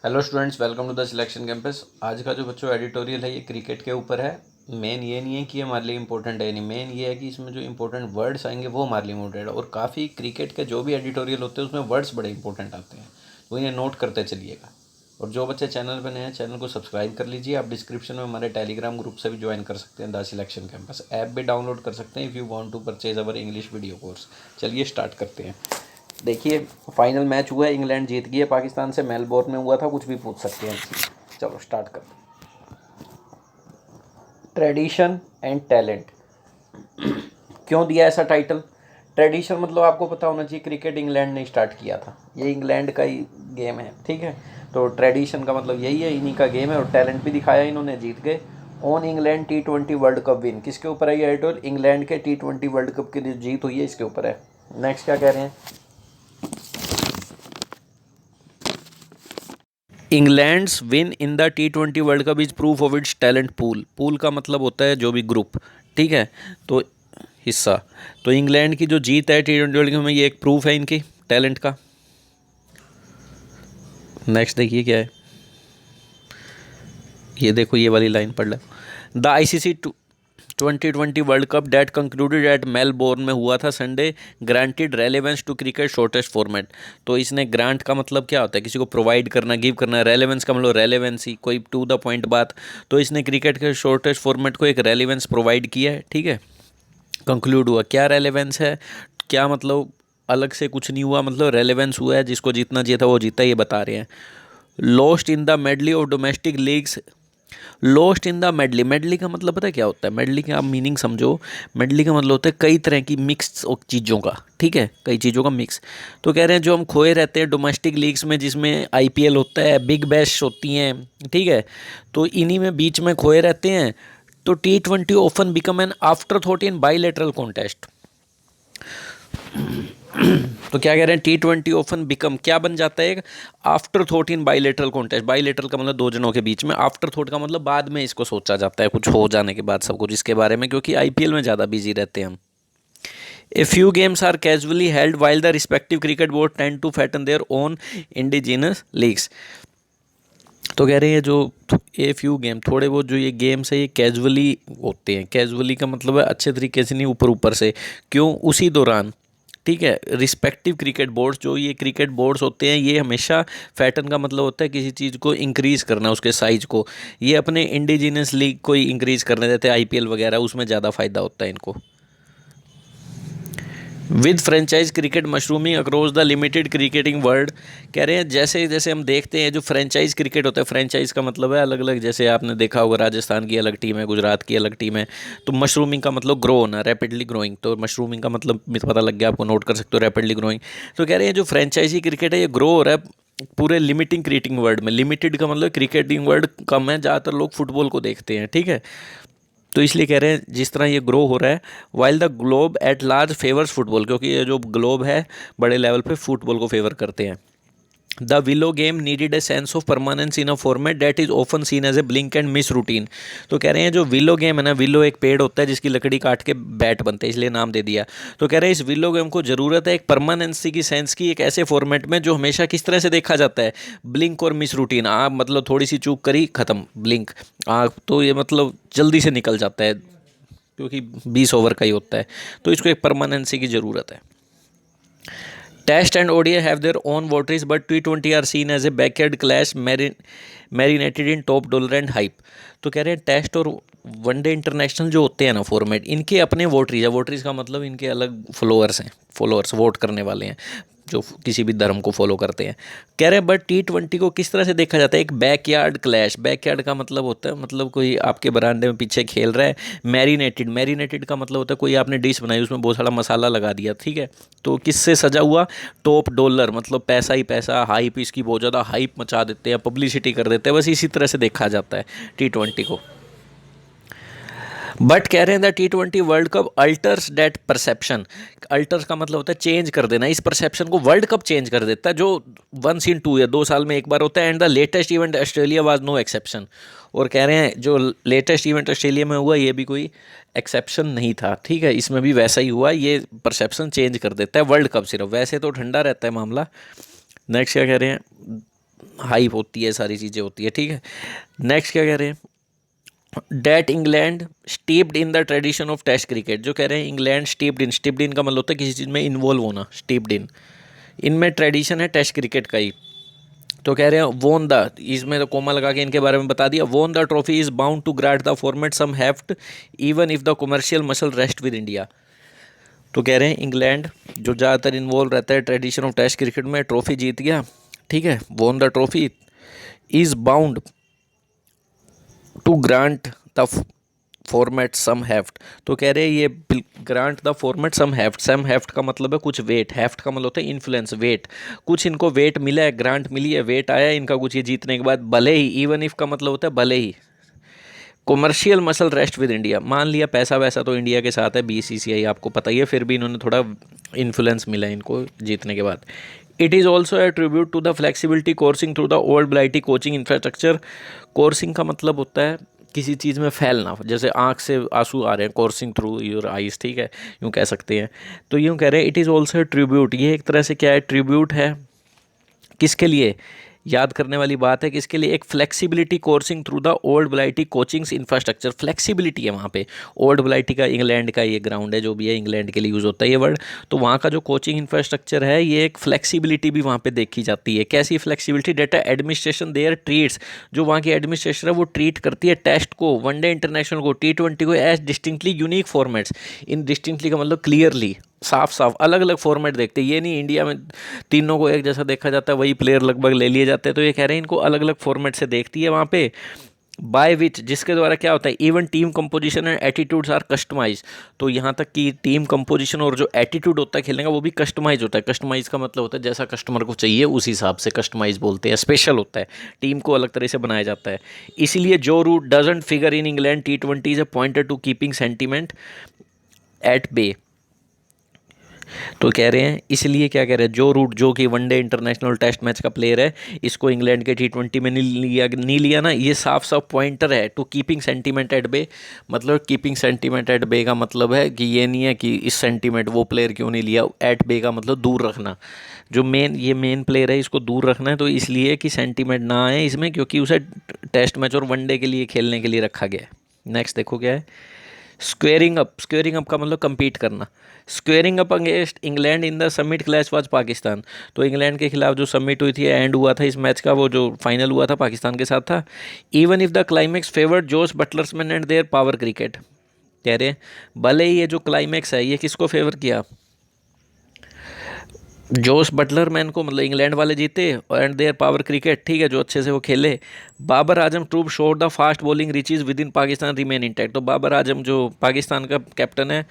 Hello students, welcome to the selection campus. आज का जो बच्चों एडिटोरियल है ये क्रिकेट के ऊपर है। मेन ये नहीं है कि ये हमारे लिए इंपॉर्टेंट है नहीं, मेन ये है कि इसमें जो इंपॉर्टेंट वर्ड्स आएंगे वो हमारे लिए इंपॉर्टेंट है। और काफ़ी क्रिकेट के जो भी एडिटोरियल होते हैं उसमें वर्ड्स बड़े इंपॉर्टेंट आते हैं, तो इन्हें नोट करते चलिएगा। और जो बच्चे चैनल पर नए हैं चैनल को सब्सक्राइब कर लीजिए। आप डिस्क्रिप्शन में हमारे टेलीग्राम ग्रुप से भी ज्वाइन कर सकते हैं। द सिलेक्शन कैंपस ऐप भी डाउनलोड कर सकते हैं if you want to purchase our English video course. चलिए स्टार्ट करते हैं। देखिए, फाइनल मैच हुआ है, इंग्लैंड जीत गई है पाकिस्तान से, मेलबोर्न में हुआ था। कुछ भी पूछ सकते हैं। चलो स्टार्ट करते हैं। Tradition and talent. क्यों दिया ऐसा टाइटल? ट्रेडिशन मतलब आपको पता होना चाहिए क्रिकेट इंग्लैंड ने स्टार्ट किया था, ये इंग्लैंड का ही गेम है, ठीक है। तो ट्रेडिशन का मतलब यही है, इन्हीं का गेम है। और टैलेंट भी दिखाया इन्होंने, जीत गए। On England T20 world cup win, किसके ऊपर है ये टाइटल? इंग्लैंड के T20 वर्ल्ड कप की जो जीत हुई है इसके ऊपर है। नेक्स्ट क्या कह रहे हैं? England's win in the T20 world cup is proof of its talent pool. Pool का मतलब होता है जो भी ग्रुप, ठीक है, तो हिस्सा। तो इंग्लैंड की जो जीत है T20 वर्ल्ड कप में, ये एक प्रूफ है इनकी टैलेंट का। नेक्स्ट देखिए क्या है, ये देखो, ये वाली लाइन पढ़ लो। The ICC 2020 world cup that concluded at Melbourne में हुआ था Sunday granted relevance to cricket shortest format. तो इसने ग्रांट का मतलब क्या होता है? किसी को प्रोवाइड करना, गिव करना। रेलेवेंस का मतलब रेलेवेंसी, कोई टू द पॉइंट बात। तो इसने क्रिकेट के शॉर्टेस्ट फॉर्मेट को एक रेलेवेंस प्रोवाइड किया है, ठीक है। कंक्लूड हुआ, क्या रेलेवेंस है, क्या मतलब? अलग से कुछ नहीं हुआ, मतलब रेलेवेंस हुआ है, जिसको जीतना चाहिए था वो जीता, ये बता रहे हैं। Lost in the medley of domestic leagues. Lost in the medley, medley का मतलब पता है क्या होता है? मेडली का आप मीनिंग समझो। मेडली का मतलब होता है कई तरह की मिक्स चीज़ों का, ठीक है, कई चीज़ों का मिक्स। तो कह रहे हैं जो हम खोए रहते हैं डोमेस्टिक लीग्स में, जिसमें IPL होता है, बिग बैश होती हैं, ठीक है, तो इन्हीं में बीच में खोए रहते हैं। तो T20 often become an after thought in bilateral contest. तो क्या कह रहे हैं? T20 ऑफन बिकम क्या बन जाता है? एक after thought in bilateral contest. Bilateral का मतलब दो जनों के बीच में, आफ्टर थॉट का मतलब बाद में इसको सोचा जाता है, कुछ हो जाने के बाद सब कुछ इसके बारे में, क्योंकि IPL में ज़्यादा बिजी रहते हैं हम। A few games are casually held while the respective cricket board tend to fatten their own indigenous leagues. तो कह रहे हैं जो ए फ्यू गेम, थोड़े बहुत जो ये गेम्स है ये कैजुअली होते हैं। कैजुअली का मतलब है अच्छे तरीके से नहीं, ऊपर ऊपर से। क्यों? उसी दौरान, ठीक है। रिस्पेक्टिव क्रिकेट बोर्ड्स, जो ये क्रिकेट बोर्ड्स होते हैं, ये हमेशा फैटन का मतलब होता है किसी चीज़ को इंक्रीज़ करना, उसके साइज को। ये अपने इंडिजिनस लीग को ही इंक्रीज़ करने देते हैं, IPL वगैरह, उसमें ज़्यादा फ़ायदा होता है इनको। With franchise cricket mushrooming across the limited cricketing world. कह रहे हैं जैसे जैसे हम देखते हैं जो फ्रेंचाइज क्रिकेट होता है, फ्रेंचाइज का मतलब है अलग अलग, जैसे आपने देखा होगा राजस्थान की अलग टीम है, गुजरात की अलग टीम है। तो मशरूमिंग का मतलब ग्रो होना, रैपिडली ग्रोइंग। तो मशरूमिंग का मतलब पता लग गया आपको, नोट कर सकते हो, रैपिडली ग्रोइंग। तो कह रहे हैं जो फ्रेंचाइजी क्रिकेट है ये ग्रो हो रहा है पूरे लिमिटिंग क्रिकेटिंग वर्ल्ड में। लिमिटेड का मतलब क्रिकेटिंग वर्ल्ड कम है, ज़्यादातर लोग फुटबॉल को देखते हैं, ठीक है। तो इसलिए कह रहे हैं जिस तरह ये ग्रो हो रहा है, while the globe at large favours football, क्योंकि ये जो ग्लोब है बड़े लेवल पे फुटबॉल को फेवर करते हैं। The willow game needed a sense of permanence in a format that is often seen as a blink and miss routine. तो कह रहे हैं जो विलो गेम है ना, विलो एक पेड़ होता है जिसकी लकड़ी काट के बैट बनते हैं, इसलिए नाम दे दिया। तो कह रहे हैं इस विलो गेम को ज़रूरत है एक परमानेंसी की सेंस की, एक ऐसे फॉर्मेट में जो हमेशा किस तरह से देखा जाता है, ब्लिंक और मिस रूटीन। आप मतलब थोड़ी सी चूक करी, खत्म, ब्लिंक। आँख तो ये मतलब जल्दी से निकल जाता है, क्योंकि 20 ओवर का ही होता है। तो इसको एक परमानेंसी की ज़रूरत है। Test and ODI have their own votaries but T20 are seen as a backyard clash marinated in top dollar and hype. तो कह रहे हैं टेस्ट और वनडे इंटरनेशनल जो होते हैं ना फॉर्मेट, इनके अपने वोटरीज है। वोटरीज का मतलब इनके अलग फॉलोअर्स हैं, फॉलोअर्स वोट करने वाले हैं जो किसी भी धर्म को फॉलो करते हैं। कह रहे हैं बट T20 को किस तरह से देखा जाता है? एक बैकयार्ड क्लैश। बैकयार्ड का मतलब होता है, मतलब कोई आपके बरामदे में पीछे खेल रहा है। मैरिनेटेड, मैरिनेटेड का मतलब होता है कोई आपने डिश बनाई, उसमें बहुत सारा मसाला लगा दिया, ठीक है। तो किससे सजा हुआ? टॉप डॉलर, मतलब पैसा ही पैसा, हाइप, इसकी बहुत ज़्यादा हाइप मचा देते हैं, पब्लिसिटी कर देते हैं, बस इसी तरह से देखा जाता है T20 को। बट कह रहे हैं the T20 world cup alters that perception. Alters का मतलब होता है चेंज कर देना, इस परसेप्शन को वर्ल्ड कप चेंज कर देता है, जो 1 in 2 या 2 साल में एक बार होता है। And the latest event Australia was no exception. और कह रहे हैं जो लेटेस्ट इवेंट ऑस्ट्रेलिया में हुआ ये भी कोई एक्सेप्शन नहीं था, ठीक है, इसमें भी वैसा ही हुआ। ये परसेप्शन चेंज कर देता है वर्ल्ड कप सिर्फ, वैसे तो ठंडा रहता है मामला। नेक्स्ट क्या कह रहे हैं? हाइप होती है, सारी चीज़ें होती है, ठीक है। नेक्स्ट क्या कह रहे हैं, that England steeped in the tradition of test cricket. जो कह रहे हैं इंग्लैंड स्टीप्ड इन का मतलब होता है किसी चीज़ में इन्वॉल्व होना, स्टीप्ड इन, इनमें ट्रेडिशन है टेस्ट क्रिकेट का ही। तो कह रहे हैं वोन द, इसमें तो कोमा लगा के इनके बारे में बता दिया, won the trophy is bound to grant the format some heft even if the commercial muscle rest with India. तो कह रहे हैं इंग्लैंड जो ज़्यादातर इन्वॉल्व रहता है ट्रेडिशन ऑफ टेस्ट क्रिकेट में, ट्रॉफी जीत गया, ठीक है, won the trophy is bound to grant the format some heft. तो कह रहे हैं ये grant the format some heft, some heft का मतलब है कुछ वेट, हेफ्ट का मतलब होता है इन्फ्लुएंस, वेट, कुछ इनको वेट मिला है, ग्रांट मिली है, वेट आया है इनका कुछ ये जीतने के बाद, भले ही, इवन इफ का मतलब होता है भले ही, commercial muscle rest with India, मान लिया पैसा वैसा तो इंडिया के साथ है, बीसीसीआई आपको पता ही है, फिर भी इन्होंने थोड़ा इन्फ्लुएंस मिला इनको जीतने के बाद। It is also a tribute to the flexibility coursing through the old Blighty coaching infrastructure. Coursing का मतलब होता है किसी चीज़ में फैलना, जैसे आँख से आंसू आ रहे हैं, कोर्सिंग थ्रू योर आइज, ठीक है, यूँ कह सकते हैं। तो यूँ कह रहे हैं it is also a tribute, ये एक तरह से क्या है, ट्रिब्यूट है, किसके लिए, याद करने वाली बात है, किसके लिए, एक flexibility coursing through the old Blighty coachings infrastructure, flexibility है वहाँ पे, ओल्ड ब्लाइटी का इंग्लैंड का ये ग्राउंड है, जो भी है इंग्लैंड के लिए यूज़ होता है ये वर्ड, तो वहाँ का जो कोचिंग इंफ्रास्ट्रक्चर है, ये एक फ्लेक्सिबिलिटी भी वहाँ पे देखी जाती है। कैसी flexibility, data administration their treats, जो वहाँ की एडमिनिस्ट्रेशन है वो ट्रीट करती है टेस्ट को, वनडे इंटरनेशनल को, T20 को एज डिस्टिंक्टली यूनिक फॉर्मेट्स। इन डिस्टिंक्टली का मतलब क्लियरली, साफ साफ अलग अलग फॉर्मेट देखते हैं, ये नहीं इंडिया में तीनों को एक जैसा देखा जाता है, वही प्लेयर लगभग ले लिए जाते हैं। तो ये कह रहे हैं इनको अलग अलग फॉर्मेट से देखती है वहाँ पे, बाय विच, जिसके द्वारा क्या होता है, even team composition and attitudes are customise. तो यहाँ तक कि टीम कंपोजिशन और जो एटीट्यूड होता है खेलने का वो भी कस्टमाइज होता है। कस्टमाइज का मतलब होता है जैसा कस्टमर को चाहिए उस हिसाब से कस्टमाइज बोलते हैं, स्पेशल होता है, टीम को अलग तरह से बनाया जाता है। इसीलिए जो Root doesn't figure in England T20 is a pointer to keeping sentiment at bay. तो कह रहे हैं इसलिए क्या कह रहे हैं, जो रूट, जो कि वनडे इंटरनेशनल टेस्ट मैच का प्लेयर है, इसको इंग्लैंड के T20 में नहीं लिया ना, ये साफ साफ पॉइंटर है to keeping sentiment at bay. मतलब कीपिंग सेंटीमेंट एट बे का मतलब है कि ये नहीं है कि इस सेंटीमेंट वो प्लेयर क्यों नहीं लिया, एट बे का मतलब दूर रखना, जो ये मेन प्लेयर है इसको दूर रखना है, तो इसलिए कि सेंटीमेंट ना आए इसमें, क्योंकि उसे टेस्ट मैच और वनडे के लिए खेलने के लिए रखा गया है। नेक्स्ट देखो क्या है, स्क्वेयरिंग अप का मतलब कम्पीट करना। Squaring up against England in the summit clash was Pakistan. तो इंग्लैंड के खिलाफ जो समिट हुई थी, एंड हुआ था इस मैच का, वो जो फाइनल हुआ था पाकिस्तान के साथ था। Even if the climax favoured जोश बटलर्समैन एंड देयर पावर क्रिकेट। कह रहे हैं भले ही ये जो क्लाइमैक्स है ये किसको फेवर किया, जोश बटलरमैन को, मतलब इंग्लैंड वाले जीते, एंड देयर पावर क्रिकेट, ठीक है, जो अच्छे से वो खेले। बाबर आजम ट्रूप शोर the fast bowling reaches with in Pakistan remain intact. तो बाबर आजम जो पाकिस्तान का कैप्टन है,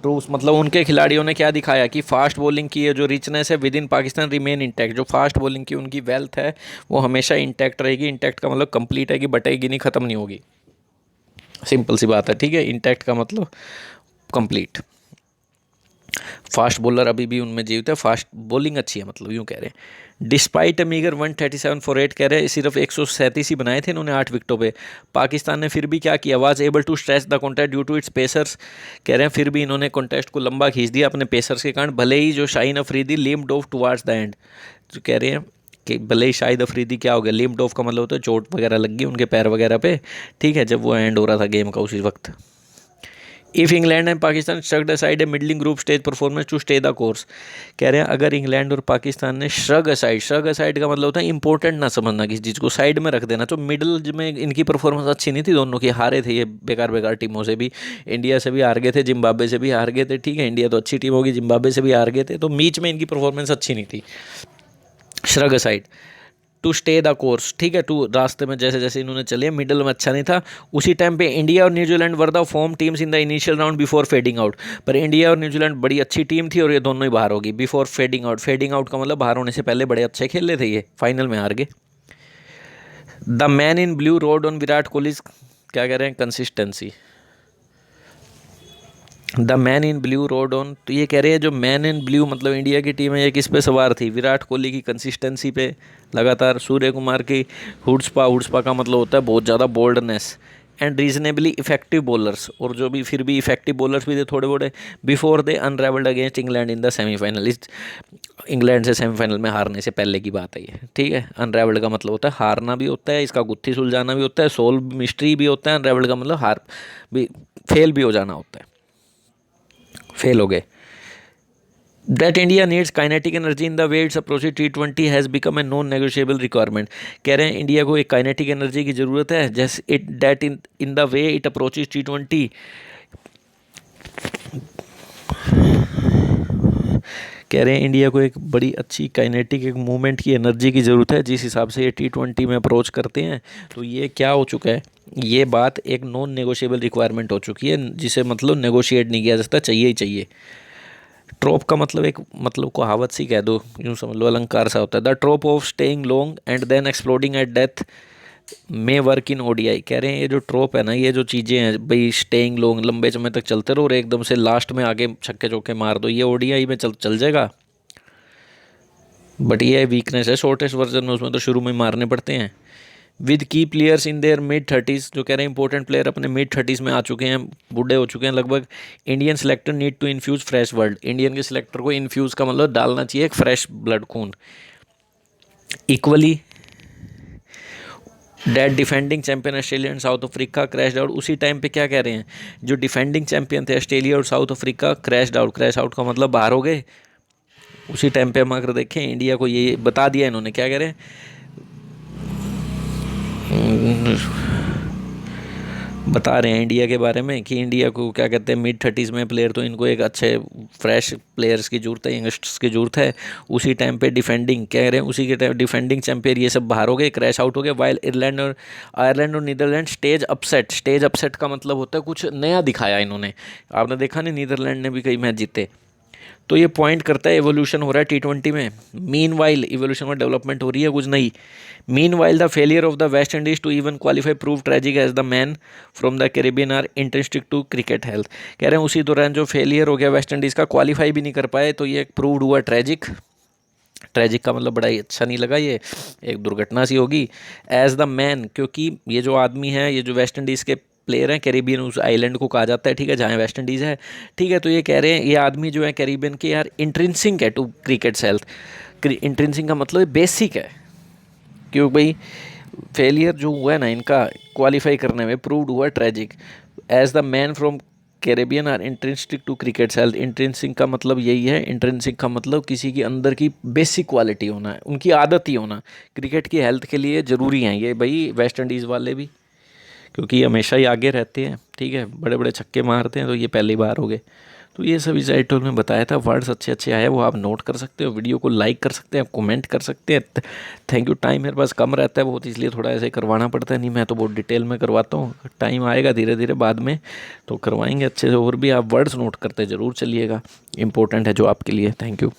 ट्रूप्स मतलब उनके खिलाड़ियों ने क्या दिखाया कि फास्ट बॉलिंग की है जो रिचनेस है with in Pakistan remain intact. जो फास्ट बॉलिंग की उनकी वेल्थ है वो हमेशा इंटैक्ट रहेगी। इंटैक्ट का मतलब कंप्लीट है कि बटेगी नहीं, ख़त्म नहीं होगी, सिंपल सी बात है, ठीक है। इंटैक्ट का मतलब कंप्लीट। फास्ट बॉलर अभी भी उनमें जीवित है, फास्ट बॉलिंग अच्छी है, मतलब यूँ कह रहे हैं। डिस्पाइट अ मीगर 137 फॉर 8, कह रहे हैं सिर्फ 137 ही बनाए थे इन्होंने 8 विकेटों पे। पाकिस्तान ने फिर भी क्या किया, was able to stretch the contest due to its pacers. कह रहे हैं फिर भी इन्होंने कॉन्टेस्ट को लंबा खींच दिया अपने पेसर्स के कारण, भले ही जो Shaheen Afridi limbed of towards the end. जो कह रहे हैं कि भले ही शाहिद अफरीदी क्या हो गया, लिम्ड ऑफ का मतलब होता है चोट वगैरह लग गई उनके पैर वगैरह पे, ठीक है, जब वो एंड हो रहा था गेम का उसी वक्त। If England and Pakistan shrug aside a middling group stage performance to stay the course. कह रहे हैं अगर इंग्लैंड और पाकिस्तान ने श्रग असाइड का मतलब होता है इंपॉर्टेंट ना समझना, किसी चीज़ को साइड में रख देना। तो मिडल में इनकी परफॉर्मेंस अच्छी नहीं थी, दोनों की हारे थे ये बेकार टीमों से भी, इंडिया से भी हार गए थे, जिम्बाब्वे से भी हार गए थे, ठीक है, इंडिया तो अच्छी टीम होगी, जिम्बाब्वे से भी हार गए थे, तो बीच में इनकी परफॉर्मेंस अच्छी नहीं थी। Shrug aside to stay the course, ठीक है, टू रास्ते में जैसे जैसे इन्होंने चले, मिडल में अच्छा नहीं था। उसी टाइम पे इंडिया और New Zealand were the form teams in the initial round before fading out. पर इंडिया और न्यूजीलैंड बड़ी अच्छी टीम थी और ये दोनों ही बाहर होगी before fading out. Fading out का मतलब बाहर होने से पहले बड़े अच्छे खेल रहे थे, ये फाइनल में हार गए। The man in blue road on Virat Kohli, क्या कह रहे हैं, consistency. The man in blue road on, तो ये कह रहे हैं जो मैन इन ब्लू मतलब इंडिया की टीम है, ये किस पे सवार थी, विराट कोहली की कंसिस्टेंसी पे लगातार। सूर्य कुमार की हुड्सपा का मतलब होता है बहुत ज़्यादा boldness, and reasonably effective bowlers, और जो भी फिर भी इफेक्टिव बॉलर्स भी थे थोड़े बड़े, before they unravelled against England in the semifinal. इस इंग्लैंड से सेमीफाइनल में हारने से पहले की बात है ये, ठीक है। अनरेवल्ड का मतलब होता है हारना भी होता है, इसका गुत्थी सुलझाना भी होता है, सोल्व मिस्ट्री भी होता है। अनरेवल्ड का मतलब हार भी, फेल भी हो जाना होता है, फेल हो गए। That India needs kinetic energy in the way it's approaching T20 has become a non-negotiable requirement। कह रहे हैं इंडिया को एक काइनेटिक एनर्जी की ज़रूरत है, जैसे it that in the way it approaches T20। कह रहे हैं इंडिया को एक बड़ी अच्छी काइनेटिक एक मूवमेंट की एनर्जी की ज़रूरत है, जिस हिसाब से ये T20 में अप्रोच करते हैं। तो ये क्या हो चुका है, ये बात एक नॉन नेगोशिएबल रिक्वायरमेंट हो चुकी है, जिसे मतलब नेगोशिएट नहीं किया जा सकता, चाहिए ही चाहिए। ट्रोप का मतलब एक मतलब कहावत सी कह दो, यूँ समझ लो, अलंकार सा होता है। The trope of staying long and then exploding at death में वर्क इन ओडीआई। कह रहे हैं ये जो ट्रोप है ना, ये जो चीज़ें हैं भाई, स्टेइंग लॉन्ग, लंबे समय तक चलते रहो और एकदम से लास्ट में आगे छक्के चौके मार दो, ये ओडीआई में चल जाएगा। बट ये वीकनेस है शॉर्टेस्ट वर्जन में, उसमें तो शुरू में मारने पड़ते हैं। विद की प्लेयर्स इन देयर मिड-30s, जो कह रहे हैं इंपॉर्टेंट प्लेयर अपने मिड-30s में आ चुके हैं, बूढ़े हो चुके हैं लगभग। Indian selector need to infuse fresh blood. Indian के सिलेक्टर को इन्फ्यूज़ का मतलब डालना चाहिए एक फ्रेश ब्लड, खून। Equally that defending champion Australia and South Africa crash out. उसी टाइम पे क्या कह रहे हैं, जो डिफेंडिंग चैंपियन थे ऑस्ट्रेलिया और South Africa crash out. Crash out का मतलब बाहर हो गए। उसी टाइम पे हम अगर देखें, इंडिया को ये बता दिया इन्होंने, क्या कह रहे हैं, बता रहे हैं इंडिया के बारे में कि इंडिया को क्या कहते हैं, मिड-30s में प्लेयर, तो इनको एक अच्छे फ्रेश प्लेयर्स की ज़रूरत है, यंगस्टर्स की ज़रूरत है। उसी टाइम पे डिफेंडिंग कह रहे हैं, उसी के टाइम डिफेंडिंग चैंपियन ये सब बाहर हो गए, क्रैश आउट हो गए। वाइल आयरलैंड और Netherland stage upset. Stage upset का मतलब होता है कुछ नया दिखाया इन्होंने। आपने देखा नहीं, नीदरलैंड ने भी कई मैच जीते। तो ये पॉइंट करता है एवोल्यूशन हो रहा है T20 में। मीन वाइल इवोल्यूशन में डेवलपमेंट हो रही है कुछ नई। Meanwhile the failure of the West Indies to even qualify prove tragic as the man from the Caribbean are interesting to cricket health. कह रहे हैं उसी दौरान जो फेलियर हो गया वेस्ट इंडीज़ का, क्वालिफाई भी नहीं कर पाए, तो ये प्रूव्ड हुआ ट्रेजिक। ट्रेजिक का मतलब बड़ा ही अच्छा नहीं लगा, ये एक दुर्घटना सी होगी। एज द मैन, क्योंकि ये जो आदमी है, ये जो वेस्ट इंडीज़ के प्लेयर हैं, कैरिबियन उस आइलैंड को कहा जाता है, ठीक है, जहाँ वेस्ट इंडीज़ है, ठीक है। तो ये कह रहे हैं ये आदमी जो है कैरिबियन के, यार इंट्रिंसिक है टू क्रिकेट हेल्थ। इंट्रिंसिक का मतलब बेसिक है, क्यों भाई फेलियर जो हुआ है ना इनका क्वालिफाई करने में, प्रूव्ड हुआ tragic. As the man from Caribbean are intrinsic to cricket health. Intrinsic का मतलब यही है, इंट्रिंसिक का मतलब किसी की अंदर की बेसिक क्वालिटी होना है, उनकी आदत ही होना क्रिकेट की हेल्थ के लिए ज़रूरी हैं ये भाई वेस्ट इंडीज़ वाले भी, क्योंकि ये हमेशा ही आगे रहते हैं, ठीक है, बड़े बड़े छक्के मारते हैं, तो ये पहली बार हो गए। तो ये सब इस टाइटल में बताया था, वर्ड्स अच्छे अच्छे आए, वो आप नोट कर सकते हो, वीडियो को लाइक कर सकते हैं, कमेंट कर सकते हैं। Thank you. टाइम मेरे पास कम रहता है बहुत, इसलिए थोड़ा ऐसे करवाना पड़ता है, नहीं मैं तो बहुत डिटेल में करवाता हूँ। टाइम आएगा धीरे धीरे बाद में तो करवाएंगे अच्छे से, और भी आप वर्ड्स नोट करते ज़रूर चलिएगा, इंपॉर्टेंट है जो आपके लिए। Thank you.